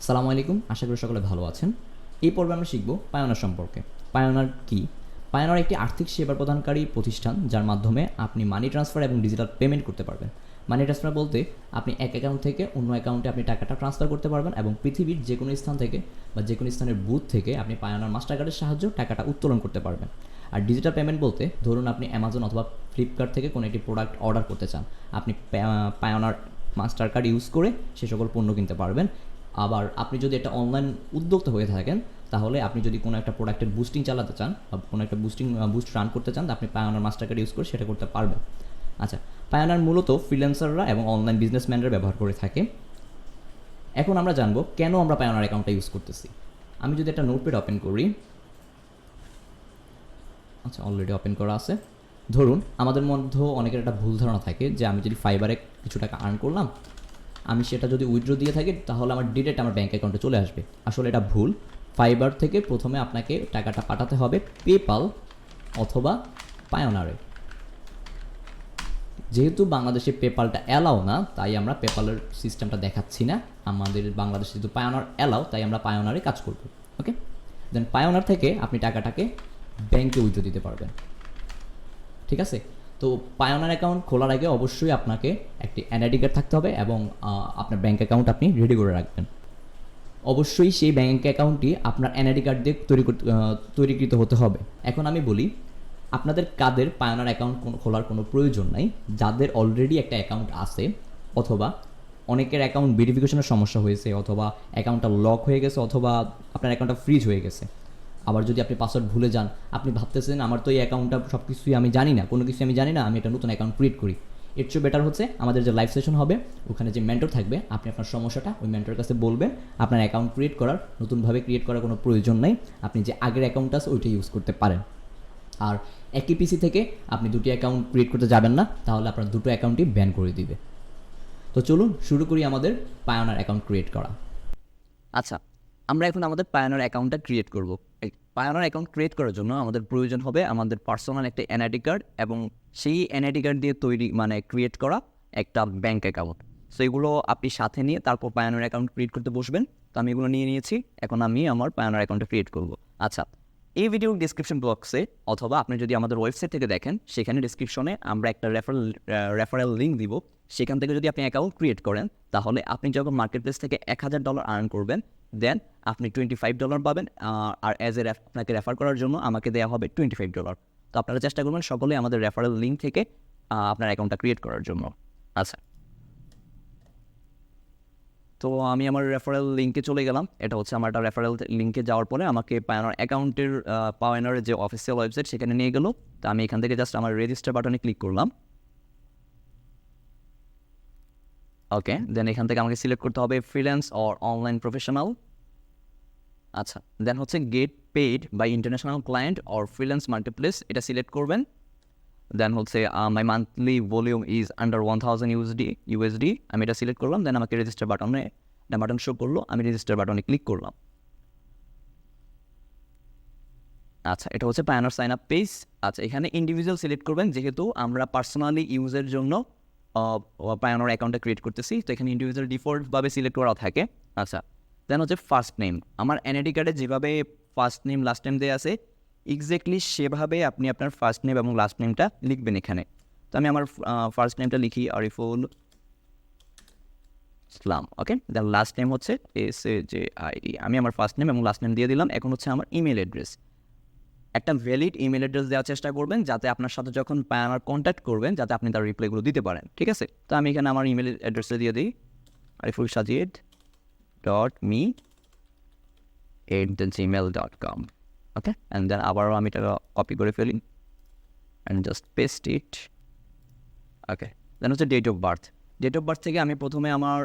সালামু আলাইকুম, আশা করি সকলে ভালো আছেন। এই পর্বে আমরা শিখব পায়োনিয়ার সম্পর্কে। পায়োনিয়ার কি? পায়োনিয়ার একটি আর্থিক সেবা প্রদানকারী প্রতিষ্ঠান যার মাধ্যমে আপনি মানি ট্রান্সফার এবং ডিজিটাল পেমেন্ট করতে পারবেন। মানি ট্রান্সফার বলতে আপনি এক অ্যাকাউন্ট থেকে অন্য অ্যাকাউন্টে আপনি টাকাটা ট্রান্সফার করতে পারবেন এবং পৃথিবীর যে কোনো স্থান থেকে বা যে কোনো স্থানের বুথ থেকে আপনি পায়োনিয়ার মাস্টার কার্ডের সাহায্যে টাকাটা উত্তোলন করতে পারবেন। আর ডিজিটাল পেমেন্ট বলতে ধরুন আপনি অ্যামাজন অথবা ফ্লিপকার্ট থেকে কোনো একটি প্রোডাক্ট অর্ডার করতে চান, আপনি পায়োনিয়ার মাস্টার কার্ড ইউজ করে সে সকল পণ্য কিনতে পারবেন। আবার আপনি যদি একটা অনলাইন উদ্যোক্তা হয়ে থাকেন, তাহলে আপনি যদি কোনো একটা প্রোডাক্টের বুস্টিং চালাতে চান বা কোনো একটা বুস্ট রান করতে চান, আপনি পায়োনিয়ার মাস্টার কার্ড ইউজ করে সেটা করতে পারবেন। আচ্ছা, পায়োনিয়ার মূলত ফ্রিল্যান্সাররা এবং অনলাইন বিজনেসম্যানরা ব্যবহার করে থাকে। এখন আমরা জানবো কেন আমরা পায়োনিয়ার অ্যাকাউন্টটা ইউজ করতেছি। আমি যদি একটা নোটপ্যাড ওপেন করি, আচ্ছা অলরেডি ওপেন করা আছে। ধরুন আমাদের মধ্যে অনেকের একটা ভুল ধারণা থাকে যে আমি যদি ফাইবারে কিছু টাকা আর্ন করলাম, আমি সেটা যদি উইথড্র দিয়ে থাকি তাহলে আমার ডিরেক্ট আমার ব্যাঙ্ক অ্যাকাউন্টে চলে আসবে। আসলে এটা ভুল। ফাইবার থেকে প্রথমে আপনাকে টাকাটা পাঠাতে হবে পেপাল অথবা পায়োনিয়ারে। যেহেতু বাংলাদেশে পেপালটা অ্যালাও না, তাই আমরা পেপালের সিস্টেমটা দেখাচ্ছি না। আমাদের বাংলাদেশে যেহেতু পায়োনিয়ার অ্যালাও, তাই আমরা পায়োনিয়ারে কাজ করব। ওকে, দেন পায়োনিয়ার থেকে আপনি টাকাটাকে ব্যাংকে উইথড্র দিতে পারবেন। ঠিক আছে? তো পায়োনিয়ার অ্যাকাউন্ট খোলার আগে অবশ্যই আপনাকে একটি এনআইডি কার্ড থাকতে হবে এবং আপনার ব্যাঙ্ক অ্যাকাউন্ট আপনি রেডি করে রাখবেন। অবশ্যই সেই ব্যাঙ্ক অ্যাকাউন্টটি আপনার এনআইডি কার্ড দিয়ে তৈরিকৃত হতে হবে। এখন আমি বলি, আপনাদের কাদের পায়োনিয়ার অ্যাকাউন্ট খোলার কোনো প্রয়োজন নাই। যাদের অলরেডি একটা অ্যাকাউন্ট আছে, অথবা অনেকের অ্যাকাউন্ট ভেরিফিকেশনের সমস্যা হয়েছে, অথবা অ্যাকাউন্টটা লক হয়ে গেছে, অথবা আপনার অ্যাকাউন্টটা ফ্রিজ হয়ে গেছে। আবার যদি আপনি পাসওয়ার্ড ভুলে যান, আপনি ভাবতেছেন আমার তো এই অ্যাকাউন্টটা সব কিছুই আমি জানি না, কোনো কিছু আমি জানি না, আমি একটা নতুন অ্যাকাউন্ট ক্রিয়েট করি। এর চেয়ে বেটার হচ্ছে আমাদের যে লাইভ সেশন হবে, ওখানে যে মেন্টর থাকবে, আপনি আপনার সমস্যাটা ওই মেন্টরের কাছে বলবেন। আপনার অ্যাকাউন্ট ক্রিয়েট করার, নতুনভাবে ক্রিয়েট করার কোনো প্রয়োজন নেই। আপনি যে আগের অ্যাকাউন্ট আছে ওইটা ইউজ করতে পারেন। আর একই পিসি থেকে আপনি দুটি অ্যাকাউন্ট ক্রিয়েট করতে যাবেন না, তাহলে আপনার দুটো অ্যাকাউন্টই ব্যান করে দিবে। তো চলুন শুরু করি আমাদের পায়োনিয়ার অ্যাকাউন্ট ক্রিয়েট করা। আচ্ছা, আমরা এখন আমাদের পায়োনিয়ার অ্যাকাউন্টটা ক্রিয়েট করব। এই পায়োনিয়ার অ্যাকাউন্ট ক্রিয়েট করার জন্য আমাদের প্রয়োজন হবে আমাদের পার্সোনাল একটা এনআইডি কার্ড এবং সেই এনআইডি কার্ড দিয়ে তৈরি ক্রিয়েট করা একটা ব্যাঙ্ক অ্যাকাউন্ট। সো এগুলো আপনি সাথে নিয়ে তারপর পায়োনিয়ার অ্যাকাউন্ট ক্রিয়েট করতে বসবেন। তো আমি এগুলো নিয়ে নিয়েছি, এখন আমি আমার পায়োনিয়ার অ্যাকাউন্টটা ক্রিয়েট করব। আচ্ছা, এই ভিডিওর ডিসক্রিপশন বক্সে অথবা আপনি যদি আমাদের ওয়েবসাইট থেকে দেখেন, সেখানে ডিসক্রিপশনে আমরা একটা রেফারেল লিঙ্ক দিব। সেখান থেকে যদি আপনি অ্যাকাউন্ট ক্রিয়েট করেন, তাহলে আপনি যখন মার্কেট প্লেস থেকে $1000 আর্ন করবেন, দেন আপনি $25 পাবেন। আর অ্যাজ এ আপনাকে রেফার করার জন্য আমাকে দেওয়া হবে $25। তো আপনারা চেষ্টা করবেন সকলেই আমাদের রেফারেল লিঙ্ক থেকে আপনার অ্যাকাউন্টটা ক্রিয়েট করার জন্য। আচ্ছা, তো আমি আমার রেফারেল লিঙ্কে চলে গেলাম। এটা হচ্ছে আমার একটা রেফারেল লিঙ্কে যাওয়ার পরে আমাকে পায়োনিয়ার অ্যাকাউন্টের পায়োনিয়ারের যে অফিসিয়াল ওয়েবসাইট সেখানে নিয়ে গেল। তো আমি এখান থেকে জাস্ট আমার রেজিস্টার বাটনে ক্লিক করলাম। ওকে, দেন এখান থেকে আমাকে সিলেক্ট করতে হবে ফ্রিল্যান্স অর অনলাইন প্রফেশনাল। আচ্ছা, দেন হচ্ছে get paid by international client or freelance marketplace, এটা সিলেক্ট করবেন। দেন হচ্ছে my monthly volume is under 1000 USD, আমি এটা সিলেক্ট করলাম। দেন আমাকে রেজিস্টার বাটন শো করলো, আমি রেজিস্টার বাটনে ক্লিক করলাম। আচ্ছা, এটা হচ্ছে পায়োনিয়ার সাইন আপ পেজ। আচ্ছা, এখানে ইন্ডিভিজুয়াল সিলেক্ট করবেন, যেহেতু আমরা পার্সোনালি ইউজের জন্য পায়োনিয়ার অ্যাকাউন্টটা ক্রিয়েট করতেছি। তো এখানে ইন্ডিভিজুয়াল ডিফল্টভাবে সিলেক্ট করা থাকে। আচ্ছা, দেন হচ্ছে ফার্স্ট নেম। আমার এনআইডি কার্ডে যেভাবে ফার্স্ট নেম লাস্ট নেম দেওয়া আছে, এক্স্যাক্টলি সেভাবে আপনি আপনার ফার্স্ট নেম এবং লাস্ট নেমটা লিখবেন এখানে। তো আমি আমার ফার্স্ট নেমটা লিখি আরিফুল ইসলাম। ওকে, দেন লাস্ট নেম হচ্ছে SAJID। আমি আমার ফার্স্ট নেম এবং লাস্ট নেম দিয়ে দিলাম। এখন হচ্ছে আমার ইমেল অ্যাড্রেস। একটা ভ্যালিড ইমেল অ্যাড্রেস দেওয়ার চেষ্টা করবেন, যাতে আপনার সাথে যখন পায়োনিয়ার কন্ট্যাক্ট করবেন, যাতে আপনি তার রিপ্লাইগুলো দিতে পারেন। ঠিক আছে? তো আমি এখানে আমার ইমেল অ্যাড্রেসটা দিয়ে দিই, arifulsajid.me@gmail.com। ওকে, অ্যান্ড দেন আবারও আমি এটা কপি করে ফেলি and just paste it. Okay, then হচ্ছে date of birth. Date of birth থেকে আমি প্রথমে আমার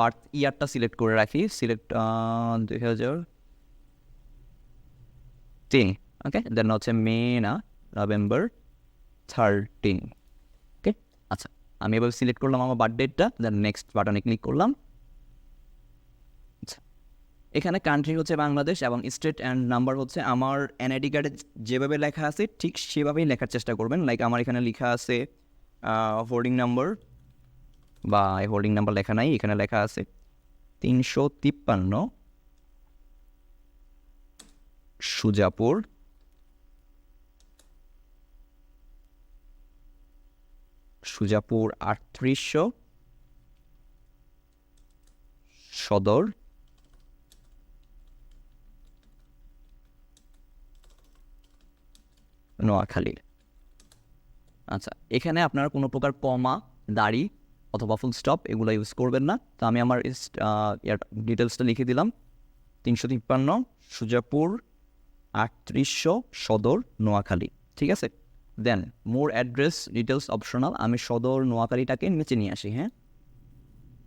বার্থ ইয়ারটা সিলেক্ট করে রাখি। 2010। ওকে, দেন হচ্ছে মে না, নভেম্বর 13। ওকে, আচ্ছা, আমি এবার সিলেক্ট করলাম আমার বার্থ ডেটটা। দেন নেক্সট বাটনে ক্লিক করলাম। আচ্ছা, এখানে কান্ট্রি হচ্ছে বাংলাদেশ এবং স্টেট অ্যান্ড নাম্বার হচ্ছে আমার এনআইডি কার্ডে যেভাবে লেখা আছে ঠিক সেভাবেই লেখার চেষ্টা করবেন। লাইক আমার এখানে লেখা আছে হোল্ডিং নাম্বার, বা হোল্ডিং নাম্বার লেখা নাই, এখানে লেখা আছে 353 সুজাপুর সুজাপুর 3800 সদর নোয়াখালী। আচ্ছা, এখানে আপনারা কোনো প্রকার কমা, দাড়ি অথবা ফুল স্টপ এগুলো ইউজ করবেন না। তো আমি আমার ডিটেলসটা লিখে দিলাম, 353 সুজাপুর 3800 সদর নোয়াখালী, ঠিক আছে। Then more address details optional, আমি সদর নোয়াখালীটাকে নিচে নিয়ে আসি, হ্যাঁ,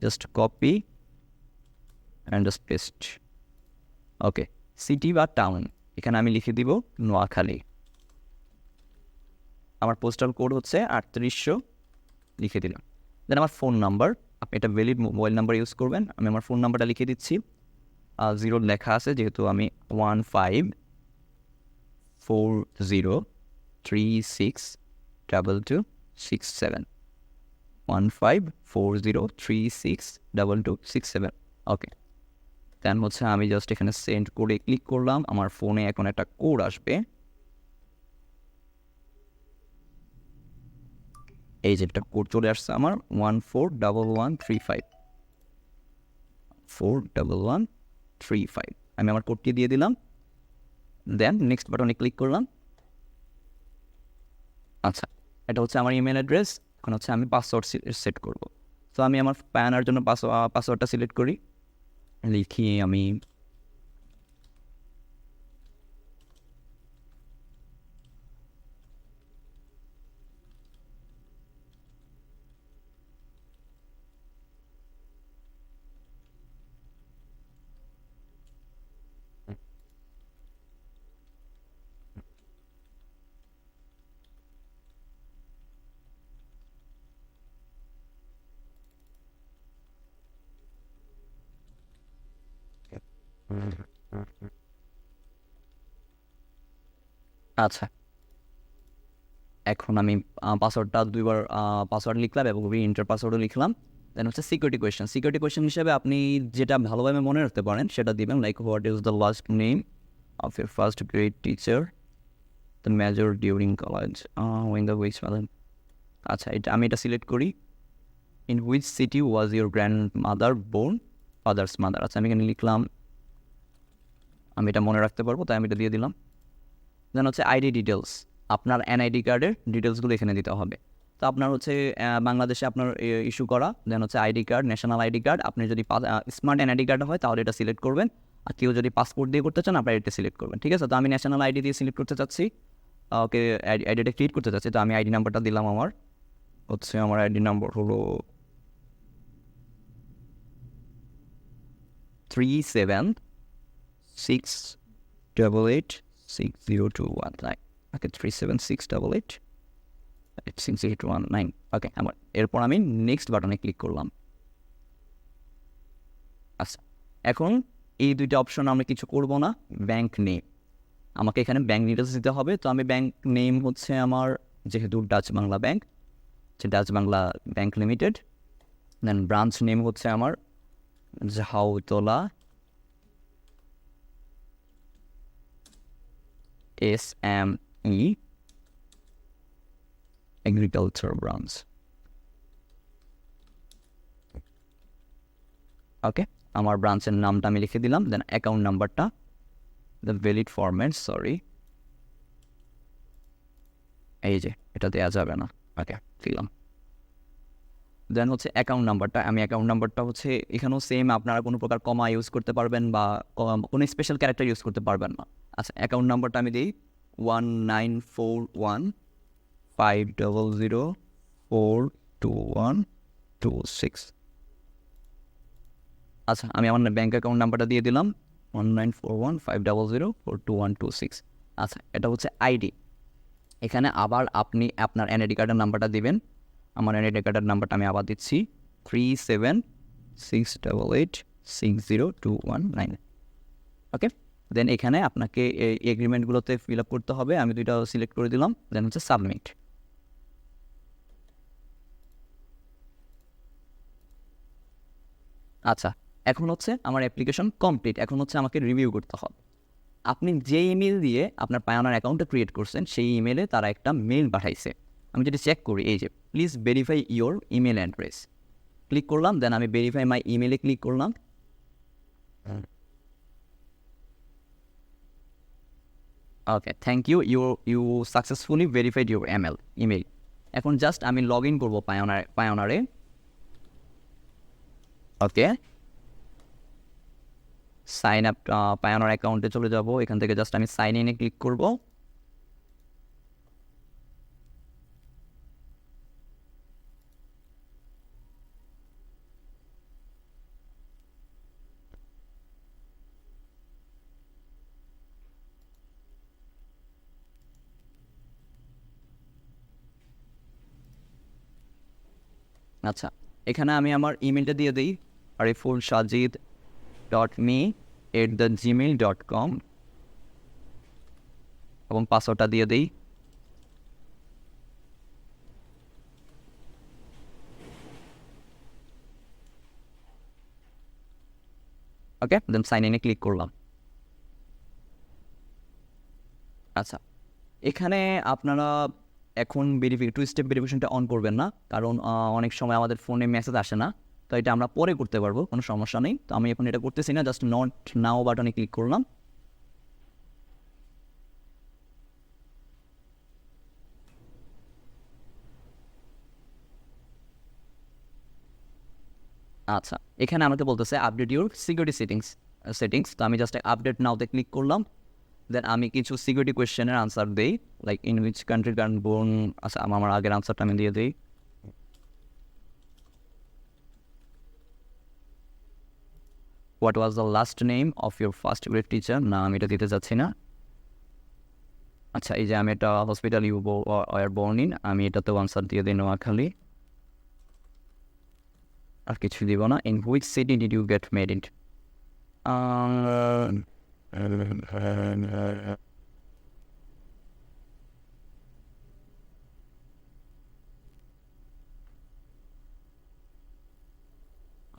just copy and just paste. Okay, city বা টাউন এখানে আমি লিখে দিব নোয়াখালী। আমার পোস্টাল কোড হচ্ছে 3800, লিখে দিলাম। দেন আমার ফোন নাম্বার, আপনি এটা ভ্যালিড মোবাইল নাম্বার ইউজ করবেন। আমি আমার ফোন নাম্বারটা লিখে দিচ্ছি, 0 লেখা আছে যেহেতু আমি 1540362267 1540362267। ওকে, দেন হচ্ছে আমি জাস্ট এখানে সেন্ড কোডে ক্লিক করলাম। আমার ফোনে এখন একটা কোড আসবে, এই যে একটা কোড চলে আসছে আমার 141135 41135। আমি আমার কোডটি দিয়ে দিলাম, দেন নেক্সট বাটনে ক্লিক করলাম। আচ্ছা, এটা হচ্ছে আমার ইমেল অ্যাড্রেস। এখন হচ্ছে আমি পাসওয়ার্ড সেট করব। তো আমি আমার প্যানার জন্য পাসওয়ার্ডটা সিলেক্ট করি, লিখি আমি আচ্ছা, এখন আমি পাসওয়ার্ডটা দুইবার পাসওয়ার্ড লিখলাম এবং ইন্টার পাসওয়ার্ডও লিখলাম। দেন হচ্ছে সিকিউরিটি কোয়েশ্চেন হিসেবে আপনি যেটা ভালোভাবে মনে রাখতে পারেন সেটা দিবেন, like what is the last name of your first grade teacher, the major during college, win the which mother. আচ্ছা, আমি এটা সিলেক্ট করি। In which city was your grandmother born, father's mother. আচ্ছা, আমি এখানে লিখলাম, আমি এটা মনে রাখতে পারবো তাই আমি এটা দিয়ে দিলাম। দেন হচ্ছে আইডি ডিটেলস, আপনার এনআইডি কার্ডের ডিটেলসগুলো এখানে দিতে হবে। তো আপনার হচ্ছে বাংলাদেশে আপনার ইস্যু করা, দেন হচ্ছে ID card, national ID card. আপনি যদি স্মার্ট এনআইডি কার্ড হয় তাহলে এটা সিলেক্ট করবেন, আর কেউ যদি পাসপোর্ট দিয়ে করতে চান আপনার এটা সিলেক্ট করবেন, ঠিক আছে। তো আমি ন্যাশনাল আইডি দিয়ে সিলেক্ট করতে চাচ্ছি, ওকে, আইডিটা ক্রিয়েট করতে চাচ্ছি। তো আমি আইডি নাম্বারটা দিলাম, আমার হচ্ছে আমার আইডি নাম্বার হলো 3768860219। ওকে, 3768860219। ওকে, আমার এরপর আমি নেক্সট বাটনে ক্লিক করলাম। আচ্ছা, এখন এই দুইটা অপশন আমরা কিছু করব না। ব্যাংক নেম, আমাকে এখানে ব্যাংক ডিটেলস দিতে হবে। তো আমি ব্যাংক নেম হচ্ছে আমার, যেহেতু Dutch Bangla bank, Dutch Bangla bank limited. Then branch name হচ্ছে আমার Jhautala SME agriculture branch. Okay, আমার ব্রাঞ্চের নামটা আমি লিখে দিলাম। দেন অ্যাকাউন্ট নাম্বারটা, দ্য ভ্যালিড ফরম্যাট, সরি, এই যে এটা দেওয়া যাবে না। ওকে, দিলাম। দেন হচ্ছে অ্যাকাউন্ট নাম্বারটা, আমি অ্যাকাউন্ট নাম্বারটা হচ্ছে এখানেও সেম, আপনারা কোনো প্রকার কমা ইউজ করতে পারবেন বা কোনো স্পেশাল ক্যারেক্টার ইউজ করতে পারবেন না। আচ্ছা, অ্যাকাউন্ট নাম্বারটা আমি দিই 194150042126। আচ্ছা, আমি আমার ব্যাঙ্ক অ্যাকাউন্ট নাম্বারটা দিয়ে দিলাম, 194150042126। আচ্ছা, এটা হচ্ছে আইডি। এখানে আবার আপনি আপনার এনআইডি কার্ডের নাম্বারটা দিবেন। আমার এনআইডি কার্ডের নাম্বারটা আমি আবার দিচ্ছি, 3768860219। ওকে, দেন এখানে আপনাকে এই এগ্রিমেন্টগুলোতে ফিল আপ করতে হবে। আমি দুইটা সিলেক্ট করে দিলাম, দেন হচ্ছে সাবমিট। আচ্ছা, এখন হচ্ছে আমার অ্যাপ্লিকেশন কমপ্লিট, এখন হচ্ছে আমাকে রিভিউ করতে হবে। আপনি যে ইমেল দিয়ে আপনার পায়োনিয়ার অ্যাকাউন্টটা ক্রিয়েট করছেন সেই ইমেলে তারা একটা মেল পাঠাইছে। আমি যদি চেক করি, এই যে please verify your email address, click করলাম, দেন আমি ভেরিফাই মাই ইমেলে ক্লিক করলাম। Okay, thank you, you successfully verified your email. এখন জাস্ট আমি লগ ইন করবো পায়োনিয়ারে। ওকে, সাইন আপ, পায়োনিয়ার অ্যাকাউন্টে চলে যাব, এখান থেকে জাস্ট আমি সাইন ইনে ক্লিক করব। আচ্ছা, এখানে আমি আমার ইমেলটা দিয়ে দিই, arifulsajid.me@gmail.com এবং পাসওয়ার্ডটা দিয়ে দিই। ওকে, দেন সাইন ইনে ক্লিক করলাম। আচ্ছা, এখানে আপনারা এখন টু স্টেপ ভেরিফিকেশনটা অন করবেন না, কারণ অনেক সময় আমাদের ফোনে মেসেজ আসে না, তো এটা আমরা পরে করতে পারবো, কোনো সমস্যা নেই। তো আমি এখন এটা করতেছি না, জাস্ট নট নাও বাটনে ক্লিক করলাম। আচ্ছা, এখানে আমাকে বলতেছে আপডেট ইউর সিকিউরিটি সেটিংস। তো আমি জাস্ট আপডেট নাওতে ক্লিক করলাম। দেন আমি কিছু সিকিউরিটি কোয়েশ্চেনের আনসার দিই, লাইক ইন উইচ কান্ট্রি কান বোর্ন। আচ্ছা, আমার আগের আনসারটা আমি দিয়ে দিই। What was the last name of your first grade teacher? না, আমি এটা দিতে চাচ্ছি না। আচ্ছা, এই যে আমি এটা hospital you are born in, আমি এটাতেও আনসার দিয়ে দিই নোয়াখালী। আর কিছু দিব না। In which city did you get married in?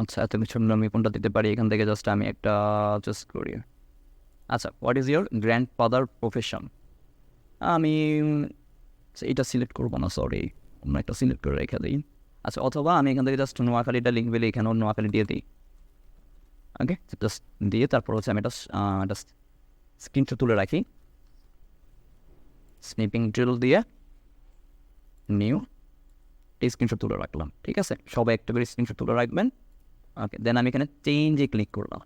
আচ্ছা, এত কিছু আমি কোনটা দিতে পারি? এখান থেকে জাস্ট আমি একটা জাস্ট করি। আচ্ছা, what is your grand father profession? আমি এটা সিলেক্ট করবো না, সরি, অন্য একটা সিলেক্ট করে রেখে দিই। আচ্ছা, অথবা আমি এখান থেকে জাস্ট নোয়াখালীটা লিখবে, এখানেও নোয়াখালী দিয়ে দিই। ওকে, জাস্ট দিয়ে তারপর হচ্ছে আমি একটা স্ক্রিনশট তুলে রাখি, স্নিপিং ড্রিল দিয়ে নিউ স্ক্রিনশট তুলে রাখলাম। ঠিক আছে, সবাই একটা করে স্ক্রিনশট তুলে রাখবেন। ওকে, দেন আমি এখানে চেঞ্জে ক্লিক করলাম।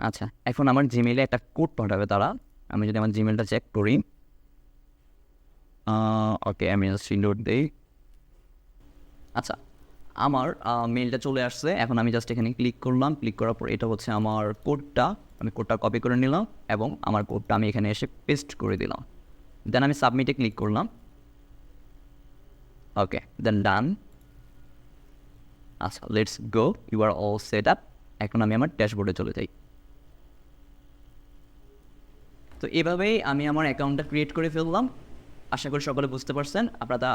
আচ্ছা, এখন আমার জিমেইলে একটা কোড পাঠাবে তারা। আমি যদি আমার জিমেলটা চেক করি, ওকে, আমি জাস্ট রিলোড দিই। আচ্ছা, আমার মেলটা চলে আসছে। এখন আমি জাস্ট এখানে ক্লিক করলাম, ক্লিক করার পর এটা হচ্ছে আমার কোডটা, আমি কোডটা কপি করে নিলাম এবং আমার কোডটা আমি এখানে এসে পেস্ট করে দিলাম। দেন আমি সাবমিটে ক্লিক করলাম। ওকে, দেন ডান। আচ্ছা, let's go, you are all set up. এখন আমি আমার ড্যাশবোর্ডে চলে যাই। তো এভাবেই আমি আমার অ্যাকাউন্টটা ক্রিয়েট করে ফেললাম। আশা করি সকলে বুঝতে পারছেন।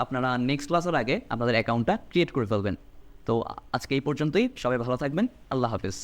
আপনারা নেক্সট ক্লাসের আগে আপনাদের অ্যাকাউন্টটা ক্রিয়েট করে ফেলবেন। তো আজকে এই পর্যন্তই, সবাই ভালো থাকবেন, আল্লাহ হাফিজ।